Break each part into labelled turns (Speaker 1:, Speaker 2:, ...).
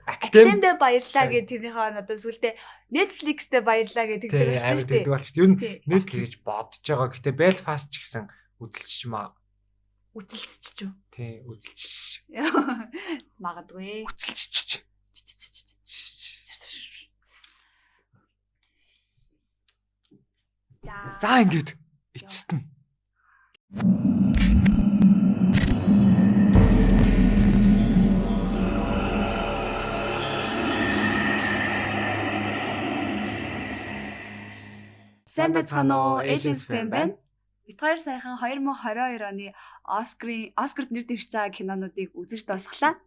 Speaker 1: Актемдээ баярлаа гэх тэрнийхээ одоо сүлдээ Netflix-тэй баярлаа гэх тэгдэг болсон шүү дээ.
Speaker 2: Болчих. Ер нь Netflix гэж бодож байгаа. Гэтэ Belfast ч гэсэн үзэлч маа.
Speaker 1: Үзэлцч юу?
Speaker 2: Тий, үзэлч.
Speaker 1: Магадгүй.
Speaker 2: Үзэлч. За ингээд эцэст нь.
Speaker 1: Сайн байцгаана уу? Aliens fan байна. Бид хоёр саяхан 2022 оны Оскарт нэр дэвшиж байгаа кинонуудыг үзэж дуусглаа.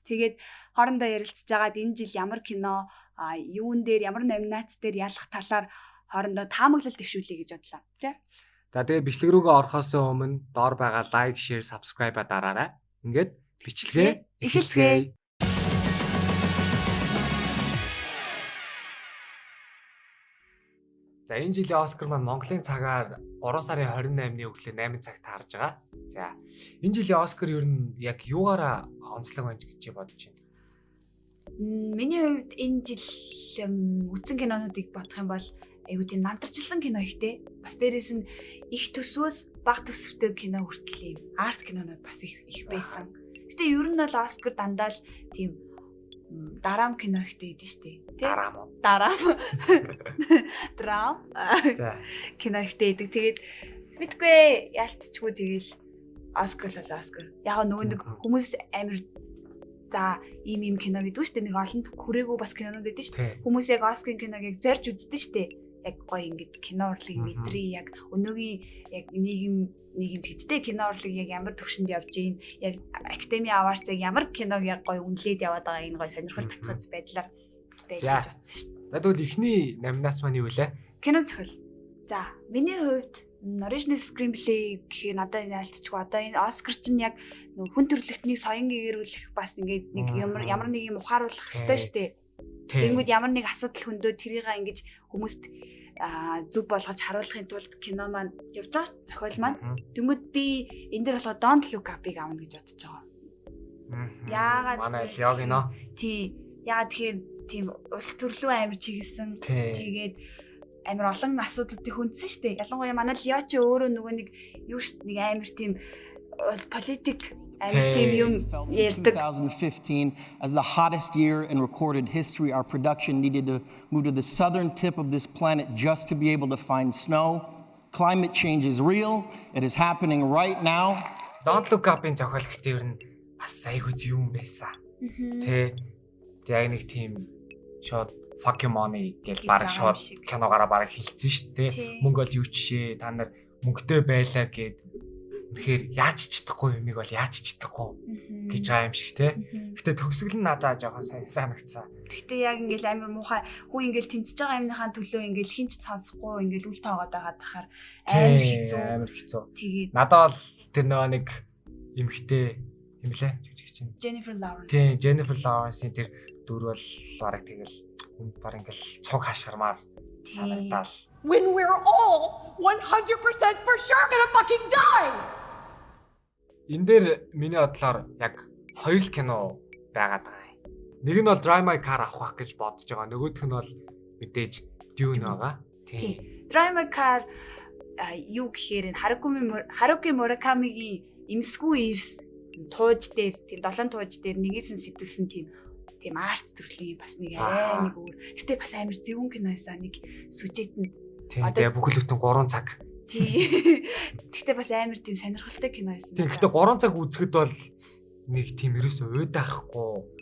Speaker 1: Тэгээд хоорондоо ярилцж байгаад энэ жил ямар кино, юун дээр ямар номинац дээр ялах талаар хоорондоо таамаглал дэвшүүлье гэж бодлоо. Тэ?
Speaker 2: За тэгээ бичлэг рүүгээ орохоос өмнө доор байгаа лайк, share, subscribe-а дараарай. Ингээд бичлэгээ эхэлцгээе. За энэ жилийн Оскар маань Монголын цагаар 3 сарын 28-ны өглөө 8 цагт таарж байгаа. За энэ жилийн Оскар ер нь яг юугаараа онцлог байна гэж бодож байна?
Speaker 1: Миний хувьд энэ жил үзсэн кинонуудыг бодох юм бол айгуу тийм намтарчилсан кино ихтэй. Бас дээрээс нь их төсвөөс бага төсөвтэй кино хүртэл юм. Арт кинонууд бас их байсан. Гэтэ ер нь бол Оскар дандаа л тийм дараам кино ихтэй идэв штэ. Дараам. За кино ихтэй идэг. Тэгээд мэдгүй ялцчгүй тэгэл Оскар л Оскар. Яг нөгөө нэг хүмүүс амир за ийм кино гэдэг шүү дээ. Нэг олонд хүрээгүй бас кинонууд идэв шүү дээ. Хүмүүс яг Оскарын киног яг зорж үздэг шүү дээ. Яг гоё ингээд кино урлыг мэдрээ, яг өнөөгийн яг нийгэмд хэвчтэй кино урлыг яг ямар төвшөнд явж гин, яг Academy Awards яг ямар киног яг гоё үнэлээд яваад байгаа энэ гоё сонирхол татгаж байдлаар байж бодсон шүү дээ.
Speaker 2: За тэгвэл эхний номинац маань юу вэ?
Speaker 1: Кино зохиол. За миний хувьд Original Screenplay гэхээр надад энэ альтчгүй одоо энэ Оскар чинь яг хүн төрөлхтнийг соён гээрүүлэх бас ингээд нэг ямар нэг юм ухааруулах хэрэгтэй шүү дээ. Тэнгүүд ямар нэг асуудал хөндөө тэрийг ингэж хүмүүст зүг болгож харуулахын тулд кино маань явж байгаа зохиол маань. Тэнгүүд би энэ дээр болохоо Don't Look Up-ыг авна гэж бодож байгаа. Яагаад
Speaker 2: манай Лёгино.
Speaker 1: Тий. Яагаад тэгэхээр тийм улс төрлөө амир чиглэсэн. Тэгээд амир олон асуудлуудыг хүндсэн шүү дээ. Ялангуяа манай Лё чи өөрөө нөгөө нэг юу нэг амир тийм политик амир тийм юм ярьдаг.
Speaker 3: 2015 as the hottest year in recorded history, our production needed to move to the southern tip of this planet just to be able to find snow. Climate change is real. It is happening right now.
Speaker 2: Don't Look Up-ын зохиол гэхдээ ер нь бас айгүй юм байсан. Тэ яг нэг тийм шууд fuck you money гэж баг шууд киногаараа баг хэлсэн шүү дээ. Мөнгө бол юу чишээ, та нар мөнгөтэй байлаа гэд тэгэхээр яаж чадахгүй юмыг бол яаж чадахгүй гэж байгаа юм шиг те. Гэтэ төгсгөл нь надад жоохон санагдсан.
Speaker 1: Гэтэ яг ингээл амир муухай хүн ингээл тэнцэж байгаа юмныхаа төлөө ингээл хинч сонсохгүй ингээл үл тоогоод байгаа дахаар амир хэцүү. Тэгээд
Speaker 2: надад бол тэр нэг эмхтэй юм лээ жүжигч чинь.
Speaker 1: Jennifer Lawrence.
Speaker 2: Тийм, Jennifer Lawrence-ийн тэр дүр бол бараг тэгэл баг ингээл цуг хашгирмаар санагдал.
Speaker 4: When we're all 100% for sure gonna fucking die.
Speaker 2: Энэ дээр миний бодлоор яг хоёр л кино байгаад байгаа. Нэг нь бол Drive My Car авах гэж бодож байгаа. Нөгөөх нь бол мэдээж Dune байгаа.
Speaker 1: Тийм. Drive My Car юу гэхээр энэ Харуки Муракамигийн Имсгүй Ирс тууж дээр тийм 7 тууж дээр нэгээс нь сэтгүүлсэн тийм арт төрлийн бас нэг арай нэг өөр. Гэтэ бас амар зөвүүн кино байсан. Нэг сүжет нь
Speaker 2: одоо бүхэл бүтэн 3 цаг.
Speaker 1: Тий. Гэтэ бас амар тийм сонирхолтой кино байсан.
Speaker 2: Тийм. Гэтэ 3 цаг үзэхэд бол нэг тийм ерөөсөө уйдаахгүй.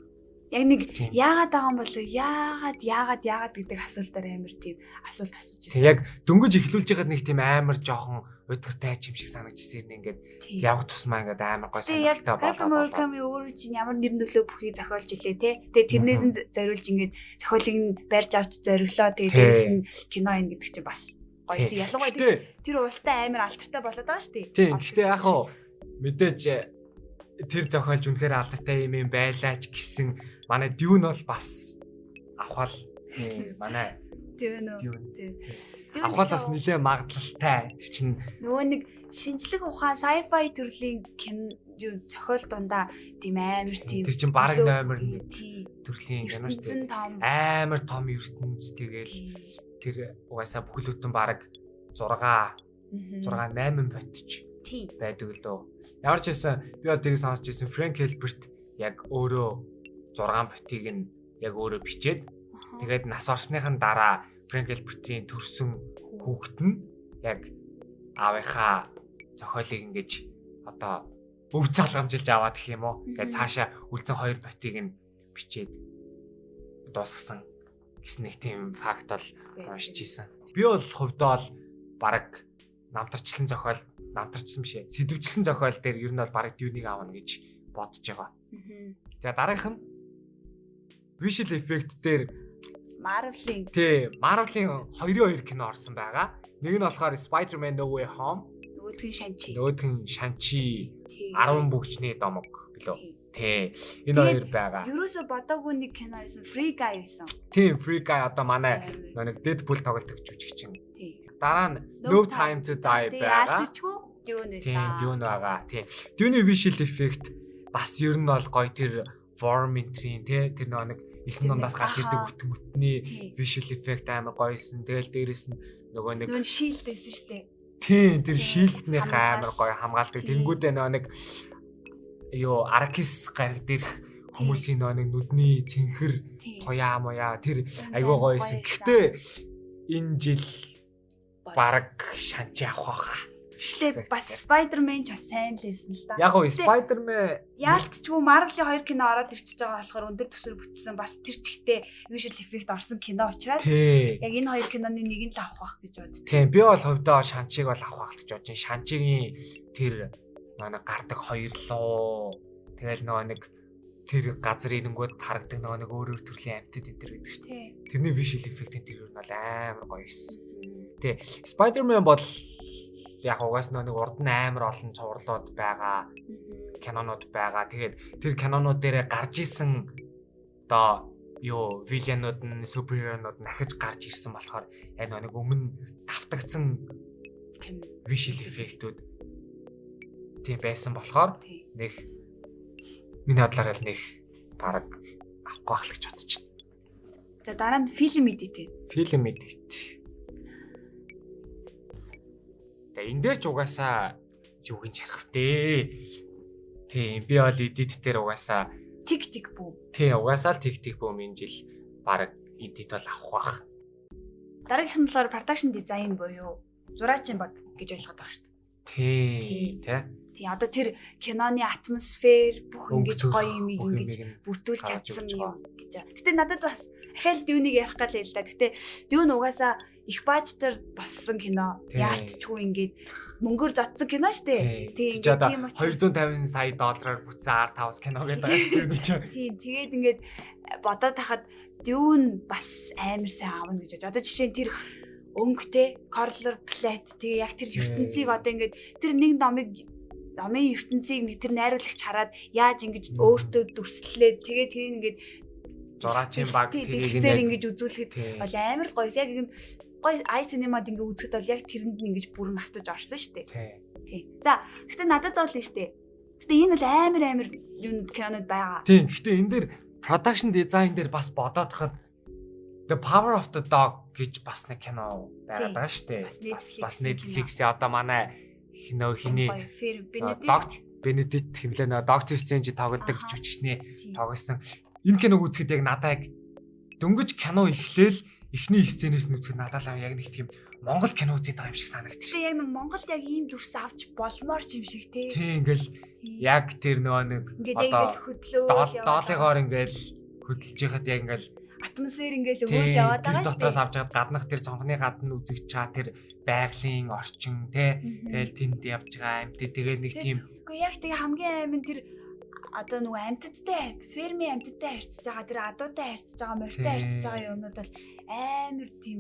Speaker 1: Яг нэг яагаад байгаа юм болов? Яагаад гэдэг асуултаар амар тийм асуулт асууж байсан.
Speaker 2: Яг дөнгөж эхлүүлж байгаад нэг тийм амар жоохон удиртай юм шиг санагдчихсэн юм ингээд явах тусмаа ингээд амар гой сонирхолтой болоо.
Speaker 1: Ками өөрөө чинь ямар нэр нөлөө бүхий зохиолж илээ те. Тэгээ тэрнээс нь зориулж ингээд зохиолыг нь барьж авч зориглоо. Тэгээ дээрээс нь кино ин гэдэг чинь бас гоёсэн. Ялангуяа тэр улстай амар алдартай болоод байгаа шүү дээ.
Speaker 2: Тийм. Гэхдээ яг хуу мэдээж тэр зохиолж үнэхээр алдартай юм байлаач гэсэн манай Dune бол бас авахал манай
Speaker 1: Тийм үү.
Speaker 2: Dune.
Speaker 1: Тийм.
Speaker 2: Авах бас нэлээд магадлалтай. Тэр чинь
Speaker 1: нөгөө нэг шинжлэх ухаан sci-fi төрлийн юу зохиол дундаа тийм амар тийм
Speaker 2: тэр чинь баг номер 1
Speaker 1: тийм
Speaker 2: төрлийн кино шүү
Speaker 1: ертөнцийн
Speaker 2: дээ.
Speaker 1: том
Speaker 2: Амар том ертөнц тэгэл тэр угаасаа бүхэл бүтэн баг 8 ботч
Speaker 1: тийм
Speaker 2: байдаг лөө. Ямар ч байсан би бол тийг сонсч ирсэн Frank Herbert яг өөрөө 6 ботыг нь яг өөрөө бичээд тэгээд нас барсныхан дараа Frank Herbert-ийн төрсөн хүүхэд нь яг аавынхаа зохиолыг ингэж одоо өв залгамжилж аваад гэх юм уу. Тэгээд цаашаа үлдсэн 2 ботыг нь бичээд дуусгасан гэсэн нэг тийм факт бол уншиж исэн. Би бол хувьдаа бол баг намтарчсан бишээ. Сэдвчсэн зохиол дээр ер нь бол баг Dune-ийг аавна гэж бодож байгаа. За дараах нь visual effect дээр
Speaker 1: Marvel-ийн
Speaker 2: Marvel-ийн 2 кино орсон байгаа. Нэг нь болохоор Spider-Man No Way Home, нөгөөх нь Shang-Chi 10 бүгчний домог билүү. Тэ. Энэ 2 байгаа.
Speaker 1: Ерөөсө бодоогүй нэг кино байсан, Free Guy байсан.
Speaker 2: Тийм, Free Guy одоо манай нэг Deadpool тоглодог жүжигчин.
Speaker 1: Тийм.
Speaker 2: Дараа нь No Time to Die байгаа.
Speaker 1: Яалтчгүй Dune байсан.
Speaker 2: Тийм, Dune байгаа. Тийм. Dune visual effect бас ер нь бол гоё тэр Vormir-ийн тэр нэг 9 дундаас гарч ирдэг бүт-мөтний visual effect амар гоёсэн. Тэгэл дээрэс нь нөгөө нэг
Speaker 1: shield байсан шүү дээ.
Speaker 2: Тийм, тэр shield-ийн амар гоё хамгаалдаг. Тэнгүүдээ нэг юу Arrakis гариг дээрх хүмүүсийн нэг нүдний цэнхэр туяа моя тэр айгүй гоёсэн. Гэхдээ энэ жил баг Shang-Chi авах байхаа.
Speaker 1: Ишлээ бас Spider-Man ч бас сайн л байсан л да.
Speaker 2: Яг гоо Spider-Man
Speaker 1: яалтчгүй Marvel-ийн 2 кино ороод ирчихэж байгаа болохоор өндөр төсөөр бүтсэн бас тэр чигтээ visual effect орсон кино учраас яг энэ 2 киноны нэг нь л авах байх гэж боддог.
Speaker 2: Тийм би бол хувьдаа Shang-Chi-г бол авах гэж бодож байна. Shang-Chi-гийн тэр нэг гардаг 2 луу тэгэл нэг тэр газар ирэнгүүд харагдаг нэг өөр төрлийн амьтад энэ төр гэдэг шүү дээ. Тэрний visual effect-ийн тэр нь бол амар гоё юусэн. Тэ Spider-Man бол яг угаас нэг урд нь амар олон цувралууд байгаа кинонууд байгаа. Тэгээд тэр кинонууд дээр гарч исэн одоо юу вилянууд нь суперхеронууд дахиж гарч ирсэн болохоор яг нэг өмнө давтагдсан visual effect-үүд тийм байсан болохоор нэг миний бодлоор л нэг баг авахгүй байх л гэж бодож байна.
Speaker 1: За дараа нь film edit.
Speaker 2: Film edit. Энэ дээр ч угаасаа юу гэж ярих вэ? Тийм би бол edit дээр угаасаа
Speaker 1: тик бүү.
Speaker 2: Тийм угаасаа л тик бүү энэ жил баг edit бол авах бах.
Speaker 1: Дараагийнх нь болохоор production design буюу зураачийн баг гэж ойлгоод байгаа шүү дээ. Тийм одоо тэр киноны атмосфер бүх ингэж гоё юм ингэж бүрдүүлж чадсан юм гэж. Гэтэ надад бас ахаал Dune-ийг ярих гал л да. Гэтэ Dune угаасаа их бажтар болсон кино. Яалтчгүй ингээд мөнгөөр зодсон кино шүү дээ.
Speaker 2: Тийм ингээд 250 сая доллараар бүтсэн R5 кино гэдэг байгаа шүү дээ.
Speaker 1: Тийм тэгээд ингээд бодоод тахад Dune бас амар сайн аавна гэж. Одоо жишээ нь тэр өнгөтэй Color Plate тэгээ яг тэр ертөнцийг одоо ингээд тэр нэг номын ертөнцийг тэр найруулагч хараад яаж ингэж өөртөө дүрслэлээд тэгээ тэр ингээд
Speaker 2: зураачийн баг
Speaker 1: тэрийг ингэж үзүүлэхэд бол амар гоё. Яг ингэ гоё iCinema-д ингэ үзэхэд бол яг тэрэнд ингэж бүрэн автаж орсон шүү дээ. Тийм. За, гэхдээ надад бол нь шүү дээ. Гэхдээ энэ бол амар юм кинонууд байгаа.
Speaker 2: Тийм. Гэхдээ энэ дээр production design дээр бас бодоод хахад The Power of the Dog гэж бас нэг кино байгаад байгаа шүү дээ. Бас Netflix-ээ одоо манай хиний Benedict хэмлээ нөө Doctor Strange тоглодог жүжигчнээ тоглосон. Энэ киног үзэхэд яг надад яг дөнгөж кино эхлээл эхний сценээс нь үзэхэд надад л яг нэг тийм Монгол кино үзээд байгаа юм шиг санагдчих.
Speaker 1: Тэгээ яг Монголд яг ийм дүрс авч болмоор ч юм шиг тий.
Speaker 2: Тийм ингээл яг тэр нөгөө нэг
Speaker 1: одоо хөдлөө
Speaker 2: доолыгоор ингээл хөдөлж яхад яг ингээл
Speaker 1: атмосфер ингээл өвөл яваад байгаа шүү дээ.
Speaker 2: Тэр дотроос авч чад гаднах тэр цонхны гадна үзэж чаа тэр байгалийн орчин тий. Тэгэл тэнд явж байгаа юм тий. Тэгээ нэг тийм
Speaker 1: үгүй яг тэгээ хамгийн амин тэр одоо нөгөө амьтадтай ферми амьтадтай харьцаж байгаа тэр адуутай харьцаж байгаа морьтой харьцаж байгаа юмнууд бол амар тийм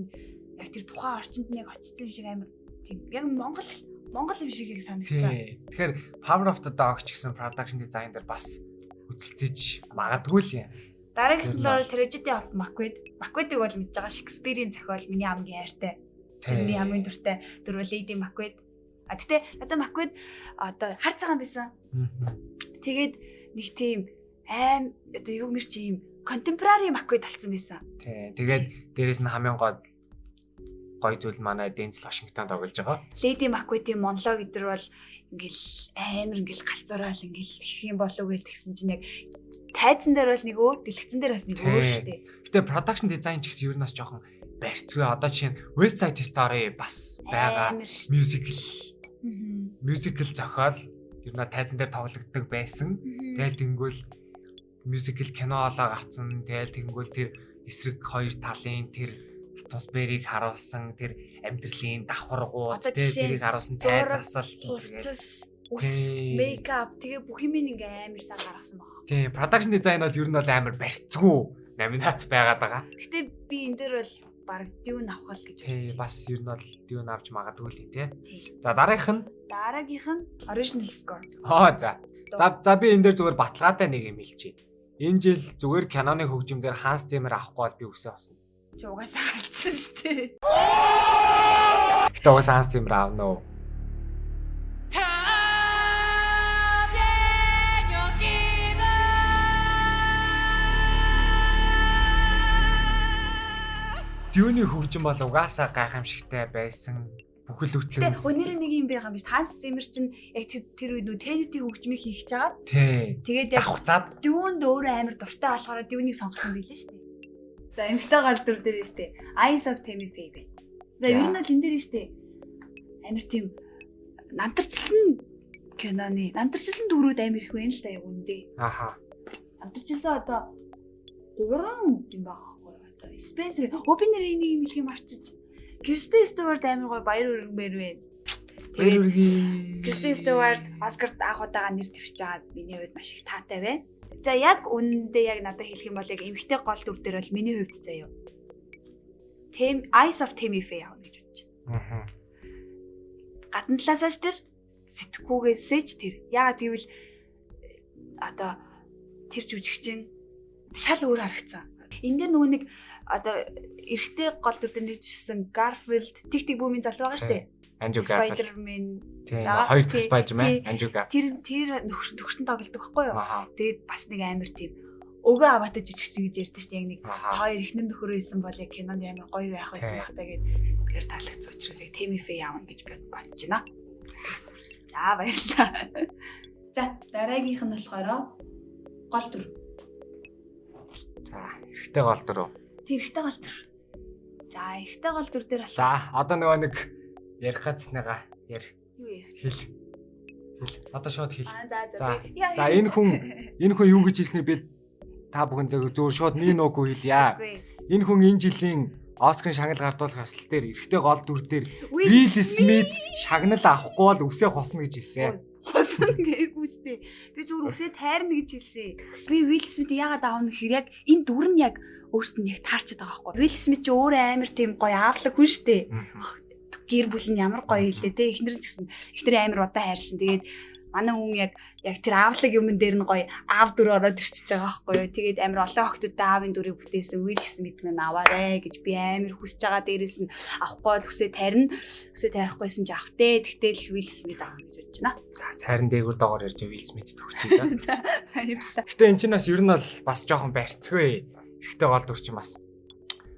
Speaker 1: яг тэр тухайн орчинд нэг очсон юм шиг амар тийм яг Монгол юм шиг яг санагдсан.
Speaker 2: Тэгэхээр Power of the Dog ч гэсэн production design дээр бас үзэлцэж магадгүй л юм.
Speaker 1: Дараагийн талаар Tragedy of Macbeth. Macbeth-ийг бол мэдж байгаа Shakespeare-ийн зохиол миний хамгийн хайртай. Тэрний хамгийн дуртай дүр бол Lady Macbeth. Гэтэ надад Macbeth одоо хар цагаан байсан. Тэгээд нэг тийм одоо юу мэр чи юм contemporary Macbeth болсон байсан.
Speaker 2: Тий. Тэгээд дээрэс нь хамгийн гоё зүйл манай Denzel Washington тоглож байгаа.
Speaker 1: Lady Macbeth-ийн монолог гэдэр бол ингээл амар ингээл галзуурал ингээл тэгэх юм болов гэж тэгсэн чинь яг тайзан дээр бол нэг өөр, дэлгэцэн дээр бас нэг өөр шүү дээ.
Speaker 2: Гэтэ production design ч гэсэн ер нь бас жоохон барьцгүй. Одоо жишээ нь West Side Story бас байгаа musical зохиол ер нь тайзан дээр тоглогддог байсан. Тэгэл тэнгүүл musical кино олоо гарцсан. Тэгэл тэнгүүл тэр эсрэг хоёр талын тэр атмосферыг харуулсан тэр амьдралын давхаргууд тэрийг харуулсан тайз засал
Speaker 1: хувцас ус мейкап тэгээ бүх юм ингээ амар сайн гаргасан байна.
Speaker 2: Тийм, production design бол ер нь бол амар барьцгүй номинац байгаад байгаа.
Speaker 1: Гэтэ би энэ дээр бол баг Dune авах л гэж
Speaker 2: бодчих. Тийм, бас ер нь бол Dune авч магадгүй л тий. За дараагийнх нь
Speaker 1: original score.
Speaker 2: За би энэ дээр зүгээр баталгаатай нэг юм хэлчихье. Энэ жил зүгээр киноны хөгжимдэр Hans Zimmer авахгүй бол би үсээ басна.
Speaker 1: Чи угаасаа алдсан шүү дээ.
Speaker 2: Гэтэ угаасаа Hans Zimmer аавна уу? Dune-ийн хөгжим бол угаасаа гайхамшигтай байсан. Бүхэл хөтлөн.
Speaker 1: Тэгээ өнөөдөр нэг юм байгаа юм биш. Hans Zimmer чинь яг тэр үед нөө Tenet-ийн хөгжмийг хийх гэж байгаа. Тэгээд яг
Speaker 2: хуцаад
Speaker 1: Dune-д өөрөө амар дуртай болохоор Dune-ийг сонгосон билээ шүү дээ. За эмхтэй гал дүр дээр шүү дээ. Eyes of Tammy Faye байна. За ер нь бол энэ дээр шүү дээ. Амар тийм намтарчилсан дүрүүд амар их байна л да яг үндэ. Намтарчилсан одоо 3 юм байгаа байхгүй одоо. Spencer Opener энийг юм хэлхий марчиж. Kristen Stewart амар гоё баяр үргэмээр байна. Тэгээд Kristen Stewart Oscar анх удаага нэр дэвшиж байгаа миний хувьд маш их таатай байна. За яг үнэндээ яг надад хэлэх юм бол яг эмхтэй гол дүр дээр бол миний хувьд заяа. Eyes of Tammy Faye явна гэж бодож байна. Гадна талаасаа ч тэр сэтгүүгээсээ ч тэр. Яагаад гэвэл одоо тэр жүжигчин шал өөр харагдсан. Энд дээр нөгөө нэг одоо эрэгтэй гол дүр дээр нэржсэн Garfield Тэг бүүмийн залуу байгаа шүү дээ.
Speaker 2: Andrew Garfield.
Speaker 1: Spider-Man.
Speaker 2: Хоёр дахь Spider-Man Andrew Garfield.
Speaker 1: Тэр нөхөртөн тоглодог байхгүй юу? Тэгээд бас нэг амар тийм өгөө аваатай жүжигчин гэж ярьдэн шүү дээ. Яг нэг хоёр ихнэр нөхөр байсан бол яг кинонд амар гоё байх байсан байх та гээд тэр таалагдсан учраас яг Tammy Faye явна гэж бодож байна. За баярлалаа. За дараагийнх нь болохоор гол дүр.
Speaker 2: За эрэгтэй гол дүр үү?
Speaker 1: Эрэгтэй гол дүр. За эрэгтэй гол дүр дээр
Speaker 2: За одоо нөгөө нэг ярих гацныгаа
Speaker 1: юу
Speaker 2: хэл. Одоо шууд хэл.
Speaker 1: За
Speaker 2: энэ хүн юу гэж хэлснийг би та бүхэн зөв шууд нүүггүй хэлье. Энэ хүн энэ жилийн Оскарын шагнал гардуулах ёслол дээр эрэгтэй гол дүр дээр Will Smith шагнал авахгүй бол үсээ хосно гэж хэлсэн.
Speaker 1: Хосно гээгүү штэ. Би зүгээр үсээ тайрна гэж хэлсэн. Би Will Smith яагаад аавна гэхээр яг энэ дүр нь яг өөртөө нь яг таарчаад байгаа байхгүй. Will Smith ч өөрөө амар тийм гоё аавлаг хүн штэ. Гэр бүл нь ямар гоё хэлээ те. Эхнэр нь ч гэсэн эхнэр амар удаа хайрлсан. Тэгээд манай хүн яг тэр аавлаг юм дээр нь гоё аав дүр ороод ирчихэж байгаа байхгүй юу. Тэгээд амар олон охтуудтай аавын дүрийг бүтээсэн Will Smith минь аваарэ гэж би амар хүсэж байгаа. Дээрээс нь авахгүй л хүсээ тарина. Хүсээ тарихгүйсэн ч автээ. Тэгтэл Will Smith авах гэж бодож байна.
Speaker 2: За цайран дээгүүр доогоор ярьж Will Smith төгсчихье.
Speaker 1: За баярлалаа.
Speaker 2: Гэтэ эн чинь бас ер нь бол бас жоохон барьцгүй. Эрэгтэй гол дүр чинь бас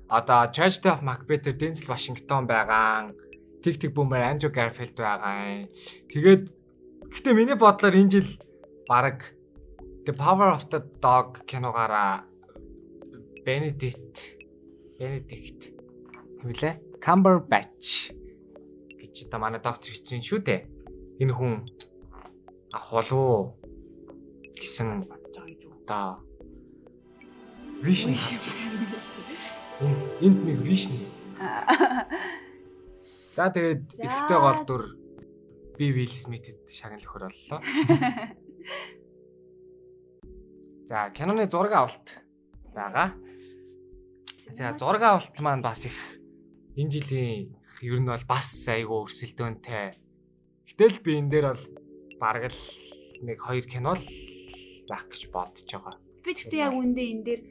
Speaker 2: одоо Tragedy of Macbeth дээр Denzel Washington байгаа. Тэг бүүмээр Andrew Garfield байгаа. Тэгээд гэтээ миний бодлоор энэ жил баг The Power of the Dog киногаараа Benedict хэмлээ Cumberbatch гэж та манай доктор хэлсэн шүү дээ. Энэ хүн авах болов гэсэн одоо вишн. Энд нэг вишн. За тэгээд эрэгтэй гол дүр би Will Smith-д шагнал өхөр боллоо. За киноны зураг авалт байгаа. За зураг авалт маань бас их энэ жилийн ер нь бол бас айгүй өрсөлдөөнтэй. Гэтэл би энэ дээр бол бараг л нэг 2 кино л байх гэж бодож байгаа.
Speaker 1: Би тэгтээ яг үндэ энэ дээр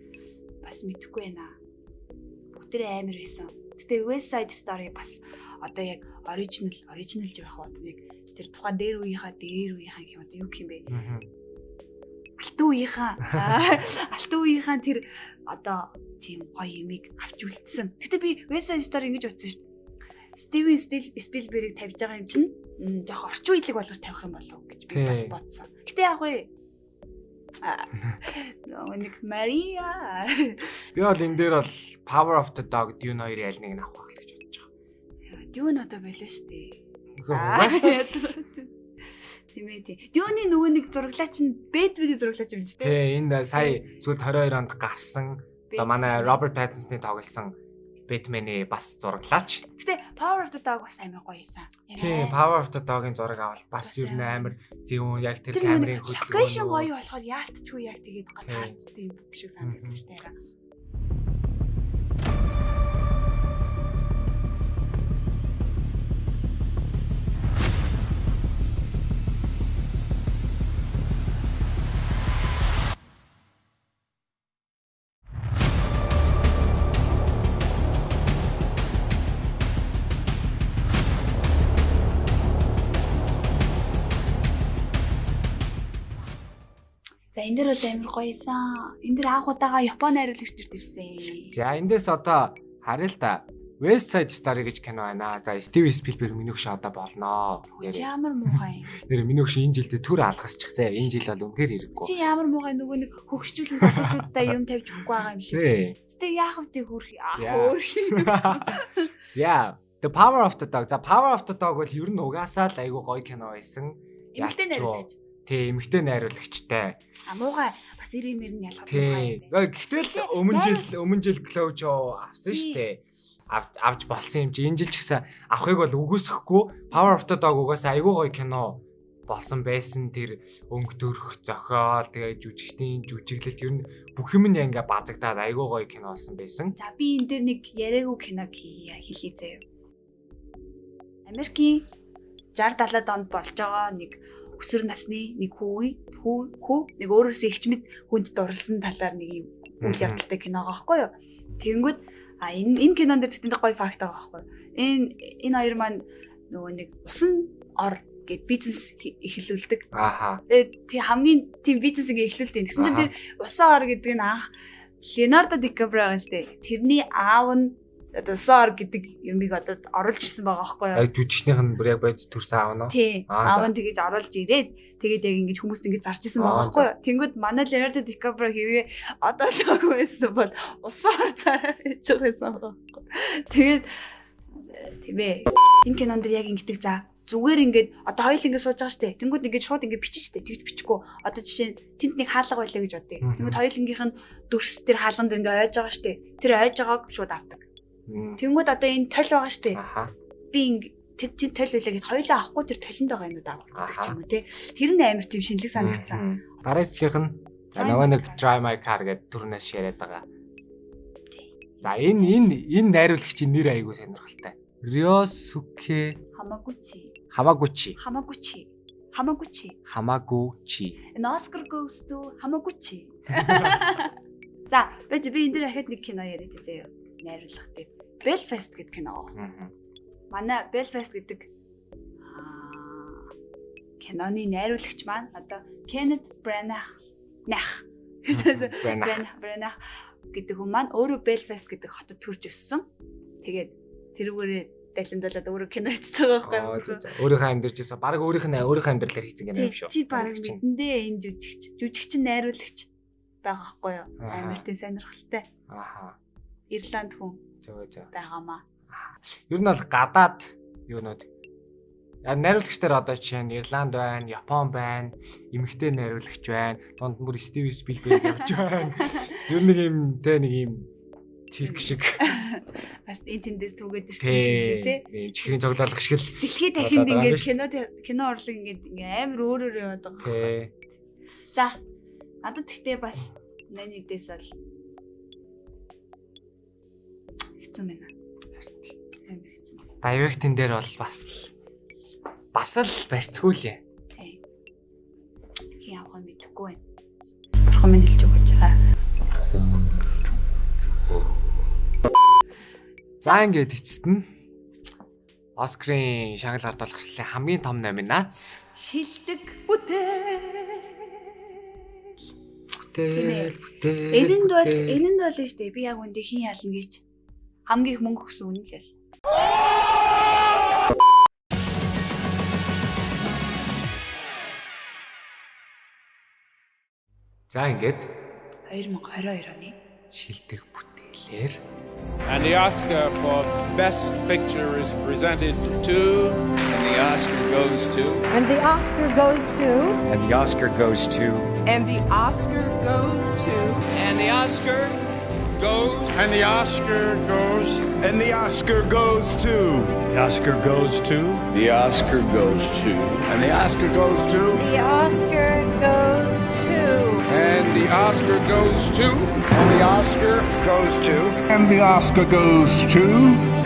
Speaker 1: бас мэдэхгүй байна. Бүтээр амар байсан. Гэтэ West Side Story бас одоо яг original жих одоо нэг тэр тухайн дээр үеийнхаа гэх юм одоо юу гэх юм бэ? Алтан үеийнхаа тэр одоо тийм гоё юмыг авч үлдсэн. Гэтэ би West Side Story ингэж утсан шүү дээ. Стивен Спилбергийг тавьж байгаа юм чинь жоох орчин үеийг болгож тавих юм болов гэж би бас бодсон. Гэтэ яг вэ нэг Мария.
Speaker 2: Би бол энэ дээр бол Power of the Dog Dune 2-ын аль нэг нь авах байх гэж бодож байгаа.
Speaker 1: Dune одоо байлаа шүү дээ. Тийм ээ. Dune-ийн нөгөө нэг зураглаач нь Batman-ийн зураглаач юм шүү дээ.
Speaker 2: Тий, энэ сая сүүл 22 онд гарсан. Одоо манай Роберт Паттинсны тоглосон Batman-ы бас зураглаач.
Speaker 1: Гэтэ Power of the Dog бас амар гоё байсан.
Speaker 2: Тий, Power of the Dog-ын зураг авал бас ер нь амар зөвөн яг тэр камерын хөдөлгөөн.
Speaker 1: Локейшн гоё болохоор яалтчгүй яг тэгээд гадаарчтай юм шиг санагдсан шүү дээ. За энэ дэр бол амар гоёсан. Энэ дэр анх удаага Японы хариулагч нэр дэвсэн.
Speaker 2: За эндээс одоо харъя л та. West Side Story гэж кино байна. За Стивен Спилберг минийх шоо одоо болноо.
Speaker 1: Чи ямар муухай.
Speaker 2: Нэр минийх шин энэ жилдээ төр алгасчих зэ. Энэ жил бол үнэхээр хэрэггүй.
Speaker 1: Чи ямар муухай нөгөө нэг хөгшчүүлэн залуучуудаа юм тавьж өгөхгүй байгаа юм шиг. Гэтэ яах вэ хөөрхий.
Speaker 2: За The Power of the Dog. За Power of the Dog бол ер нь угаасаа л айгүй гоё кино байсан.
Speaker 1: Эмэгтэй найруулагч.
Speaker 2: Тий, эмэгтэй найруулагчтай.
Speaker 1: Муухай бас ирэмэр нь ялгаад
Speaker 2: муухай. Гэхдээ өмнө жил Close авсан шүү дээ. Авч болсон юм чи энэ жил ч гэсэн авахыг бол үгүйсэхгүй. Power of the Dog угаасаа айгүй гоё кино болсон байсан. Тэр өнгө төрх зохиол тэгээ жүжигчдийн жүжиглэлт ер нь бүх юм нь ингээ базагдаад айгүй гоё кино болсон байсан.
Speaker 1: За би энэ дээр нэг яриаггүй киног хэлье заяа. Америкийн 60 70-аад онд болж байгаа нэг өсвөр насны нэг хүү нэг өөрөөсөө ихчмэд хүнд дурлсан талаар нэг юм үйл явдалтай кино байгаа байхгүй юу. Тэнгүүд энэ кинонд дээр тэнд гоё факт байгаа байхгүй юу. Энэ хоёр маань нөгөө нэг усан ор гэд бизнес эхлүүлдэг.
Speaker 2: Ааха.
Speaker 1: Тэгээ хамгийн тийм бизнесийг эхлүүлдэг. Тэгсэн чинь тэр усан ор гэдэг нь анх Leonardo DiCaprio байгаа сте. Тэрний аав нь одоо усан ор гэдэг юмыг одоо оруулж ирсэн байгаа байхгүй юу.
Speaker 2: Жүжигчнийх нь бүр яг бод төрсөн аав нь.
Speaker 1: Тий. Аав нь тэгэж оруулж ирээд тэгээд яг ингэж хүмүүст ингэж зарж исэн байгаа байхгүй юу. Тэнгүүд манай Leonardo DiCaprio хэвээ одоо л байсан бол усан ор цараа хийж байгаа байсан байгаа байхгүй юу. Тэгээд тийм ээ. Энэ кинонд яг ингэдэг за зүгээр ингээд одоо хоёул ингээд сууж байгаа штэ. Тэнгүүд ингээд шууд ингээд бичих штэ. Тэгж бичихгүй. Одоо жишээ нь тент нэг хаалга байлаа гэж бодъё. Тэнгүүд хоёулынгийнх нь дүрс тэр хаалганд ингээд ойж байгаа штэ. Тэр ойж байгааг шууд авдаг. Тэнгүүд одоо энэ толь байгаа штэ. Би ингээд тент толь байлаа гэж хоёулаа авахгүй тэр толинд байгаа юмуд авдаг ч юм уу те. Тэр нь амар тийм шинэлэг санагдсан.
Speaker 2: Дараагийнх нь нөгөө нэг Drive My Car гэдэг төрнөөс яриад байгаа. За энэ найруулагчийн нэр айгүй сонирхолтой. Ryosuke Hamaguchi.
Speaker 1: And Oscar goes to Hamaguchi. За, би энэ дээр дахиад нэг кино яриад заяа. Найруулгатай. Belfast гэдэг кино. Манай Belfast гэдэг киноны найруулагч маань одоо Kenneth Branagh гэдэг хүн маань өөрөө Belfast гэдэг хотод төрж өссөн. Тэгээд тэрүүгээрээ далиндалаад өөрөө кино хийчихэж байгаа байхгүй юу?
Speaker 2: Өөрийнхөө амьдарч байсан. Бараг өөрийнхөө амьдралаар хийсэн кино юм шүү.
Speaker 1: Чи бараг мэдэндээ энэ жүжигч найруулагч байгаа байхгүй юу? Амар тийм сонирхолтой. Ирланд хүн. Байгаамаа.
Speaker 2: Ер нь бол гадаад юунууд найруулагчдаар одоо жишээ нь Ирланд байна, Япон байна, эмэгтэй найруулагч байна, дунд бүр Стивен Спилберг явж байна. Ер нь нэг юм цирк шиг.
Speaker 1: Бас энэ тэндээс түгээд ирсэн шиг тий.
Speaker 2: Чихрийн цоглоолох шиг л.
Speaker 1: Дэлхийд дахинд ингээд кино урлаг ингээд амар өөрөөр яваад байгаа байхгүй. За надад тэгтээ бас нэнийдээс бол хэцүү байна.
Speaker 2: Дайвектин дээр бол бас л барьцгүй л юм.
Speaker 1: Тий. Хин явах мэдэхгүй байна. Бурхан минь хэлж өгөөч.
Speaker 2: За ингээд эцэст нь Оскарын шагнал ард олгослын хамгийн том номинац
Speaker 1: Шилдэг бүтээл.
Speaker 2: бүтээл.
Speaker 1: Энэнд бол шүү дээ. Би яг үндэ хин ялна гэж хамгийн их мөнгө өгсөн үнэ л ял.
Speaker 2: За ингээд
Speaker 1: 2022 оны
Speaker 2: шилдэг бүтээлээр
Speaker 5: And the Oscar for Best Picture is presented to.
Speaker 6: And the Oscar goes to.
Speaker 4: And the Oscar goes to.
Speaker 6: And the Oscar goes to.
Speaker 4: And the Oscar goes to.
Speaker 6: And the Oscar goes.
Speaker 5: And the Oscar goes.
Speaker 7: And the Oscar goes to.
Speaker 5: The Oscar goes to.
Speaker 6: The Oscar goes to.
Speaker 7: And the Oscar goes to.
Speaker 4: The Oscar goes to.
Speaker 5: And the Oscar goes to.
Speaker 7: And the Oscar goes to. And the Oscar goes to.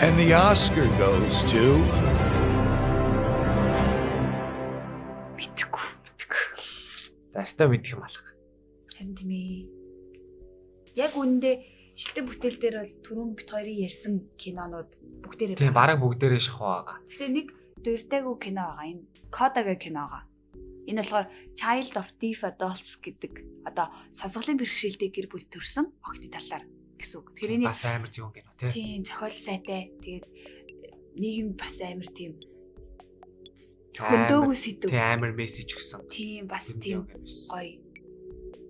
Speaker 6: And the Oscar goes to.
Speaker 1: битггүй.
Speaker 2: заста мэдэх юм алах.
Speaker 1: Харин тийм ээ. Яг үндэ шилдэг бүтээл дээр бол түрүүн бит хоёрын ярьсан кинонууд бүгдээрээ
Speaker 2: Тийм бараг бүгдээрээ шахуу байгаа.
Speaker 1: Гэтэ нэг дуртайгүй кино байгаа. Энэ Кодагийн кино байгаа. Энэ болохоор Child of Deaf Adults гэдэг одоо сасгалын бэрхшээлтэй гэр бүл төрсэн охины талаар гэсэн үг. Тэрний
Speaker 2: Бас амар зөв кино тий.
Speaker 1: тийм зохиол сайтай. Тэгээд нийгэм бас амар тийм хөндөөгөө сэдв.
Speaker 2: Тийм амар мессеж өгсөн.
Speaker 1: Тийм бас тийм гоё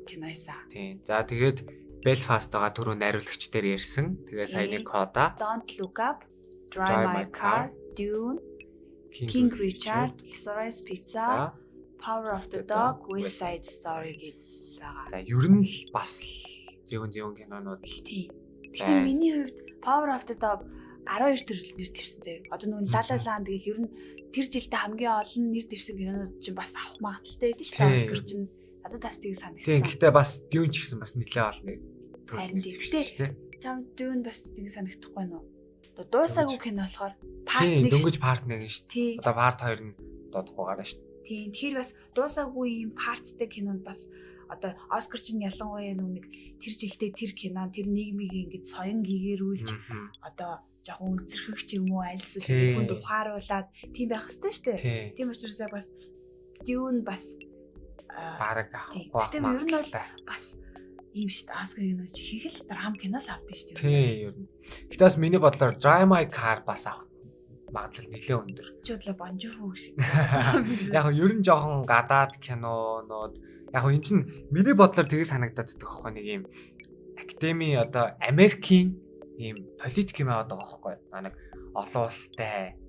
Speaker 1: кино эсэ.
Speaker 2: Тийм. За тэгээд Belfast байгаа түрүү найруулагч дээр ярьсан. Тэгээ саяны Coda,
Speaker 1: Don't Look Up, Drive My Car, Dune, King Richard, Licorice Pizza, Power of the Dog, West Side Story гэдэг байгаа.
Speaker 2: За ер нь л бас зөвөн кинонууд л
Speaker 1: Тийм. Гэхдээ миний хувьд Power of the Dog 12 төрөл нэр дэвсэн заяа. Одоо нөгөө La La Land тэгэл ер нь тэр жилдээ хамгийн олон нэр дэвсэн кинонууд чинь бас авах магадaltaй байдаг шүү дээ. Оскар чинь надад бас тийг санагдсан.
Speaker 2: Тийм. Гэхдээ бас Dune ч гэсэн бас нэлээ олон нэг төрөл
Speaker 1: Харин
Speaker 2: нэр дэвсэн шүү дээ.
Speaker 1: Чам Dune бас тийг санагдахгүй нөө. Одоо дуусаагүй кино болохоор part
Speaker 2: Тийм.
Speaker 1: 1
Speaker 2: Дөнгөж part 1 шүү дээ.
Speaker 1: тий.
Speaker 2: Одоо part 2 нь дуудахгүй гараа шүү дээ.
Speaker 1: Тийм. Тэгэхээр бас дуусаагүй юм парттай кинонд бас одоо Оскар чинь ялангуяа нэг тэр жилдээ тэр кинон тэр нийгмийг ингэж соён гэгэрүүлж одоо жоохон үнцэрхэх юм уу аль эсвэл хүнд ухааруулад тийм байх хэрэгтэй шүү дээ. Тийм учраас яг бас Dune бас
Speaker 2: бараг авахгүй
Speaker 1: Гэтэ ер нь бол бас ийм шүү дээ. Оскар кино ихийг л драм кино л авдаг шүү дээ.
Speaker 2: Тийм ер нь. Гэтэ бас миний бодлоор Drive My Car бас авах магадлал нэлээ өндөр.
Speaker 1: Чудлаа бонжуфу шиг.
Speaker 2: Яг нь ер нь жоохон гадаад кинонууд яг нь энэ чинь миний бодлоор тэгээ санагдаад байдаг байхгүй нэг юм академи одоо Америкийн ийм политик юм аваад байгаа байхгүй. Нэг олон улстай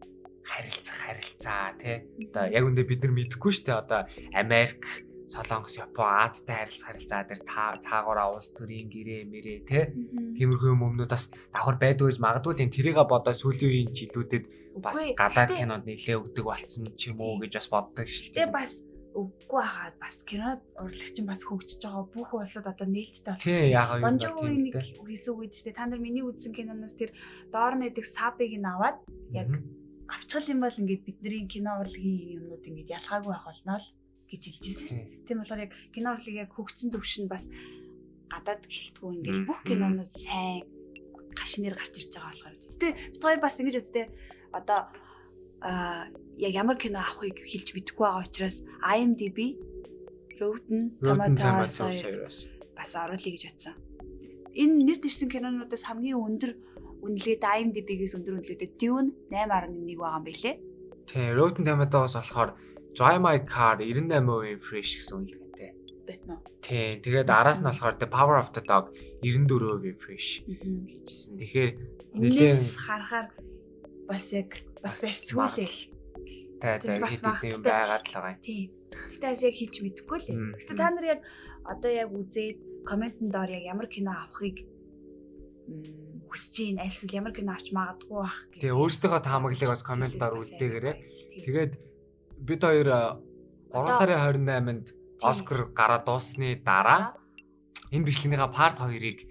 Speaker 2: харилцаа тий. Одоо яг үндэ бид нар мэдэхгүй шүү дээ. Одоо Америк, Солонгос, Япон, Азтай харилцаа дээр цаагаараа улс төрийн гэрээ мэрээ тий. Тиймэрхүү юмнууд бас давхар байдгүй гэж магадгүй л тэрийг бодоо сүүлийн үеийн жилүүдэд бас гадаад кинонд нэлээ өгдөг болсон ч юм уу гэж бас боддог шүү дээ.
Speaker 1: Тэ бас үгүй хаад бас кино урлагч нь бас хөгжиж байгаа бүх улсад одоо нээлттэй болох
Speaker 2: Тийм яг юм
Speaker 1: Бонжогийн нэг хийсэн үг гэдэг чинь та нар миний үзсэн киноноос тэр доор нэдэг сабыг нь аваад яг авчгал юм бол ингээд бидний кино урлагийн юмнууд ингээд ялгаагүй байх болно л гэж хэлж ирсэн шүү дээ. Тийм болохоор яг кино урлаг яг хөгжсөн төвшин бас гадаад гэлтгүй ингээд бүх кинонууд сайн гашнэр гарч ирж байгаа болохоор. Гэтэ бид хоёр бас ингэж үстэй одоо яг ямар кино авахыг хэлж мэдэхгүй байгаа учраас IMDb, Rotten Tomatoes бас оруулъя гэж бодсон. Энэ нэр дэвсэн кинонуудаас хамгийн өндөр үнэлгээтэй IMDb-гээс өндөр үнэлгээтэй Dune 8.1 байгаа юм билэ.
Speaker 2: Тийм, Rotten Tomatoes болохоор Drive My Car 98% fresh гэсэн үнэлгээтэй.
Speaker 1: Байна уу?
Speaker 2: Тийм, тэгээд араас нь болохоор The Power of the Dog 94% fresh гэжсэн. Тэгэхээр
Speaker 1: энэс харахаар бас яг бас барьцгүй лээ.
Speaker 2: Та яг хэдийн юм байгаад л байгаа.
Speaker 1: Тийм. Гэтэ бас яг хийж мэдэхгүй лээ. Гэтэ та нар яг одоо яг үзээд комментэн доор яг ямар кино авахыг хүсэж ийн альсвал ямар кино авч магадгүй бах гэх.
Speaker 2: Тэгээ өөрсдийнхөө таамаглалыг бас комментээр үлдээгээрэй. Тэгээд бид хоёр 3 сарын 28-нд Оскар гараад дуусны дараа энэ бичлэгнийхаа part 2-ыг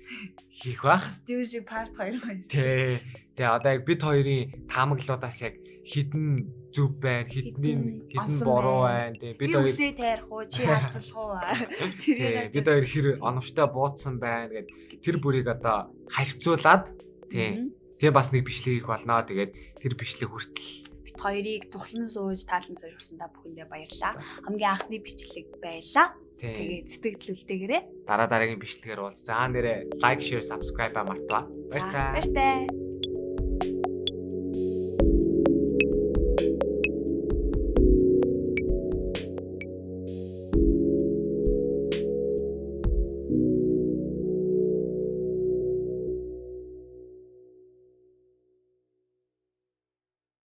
Speaker 2: хийх байх.
Speaker 1: Стив шиг part 2 байна.
Speaker 2: Тэгээ одоо яг бид хоёрын таамаглалуудаас яг хідэн зөв байна, хідэн буруу байна. Тэгээ бид хоёр
Speaker 1: үсээ тайрах уу, чи харцлах уу? Тэр
Speaker 2: бид хоёр хэр оновчтой буудсан байна гэд тэр бүрийг одоо харьцуулаад Тэгээ бас нэг бичлэг хийх болно. Тэгээд тэр бичлэг хүртэл
Speaker 1: Бит хоёрыг тухлан сууж таалан сорьсон та бүхэндээ баярлалаа. Хамгийн анхны бичлэг байлаа. Тэгээд сэтгэлдүүлтэйгээрээ
Speaker 2: дараагийн бичлэгээр уулзцаа. Нэрээ лайк, share, subscribe мартаа. Баярлалаа.
Speaker 1: баяртай.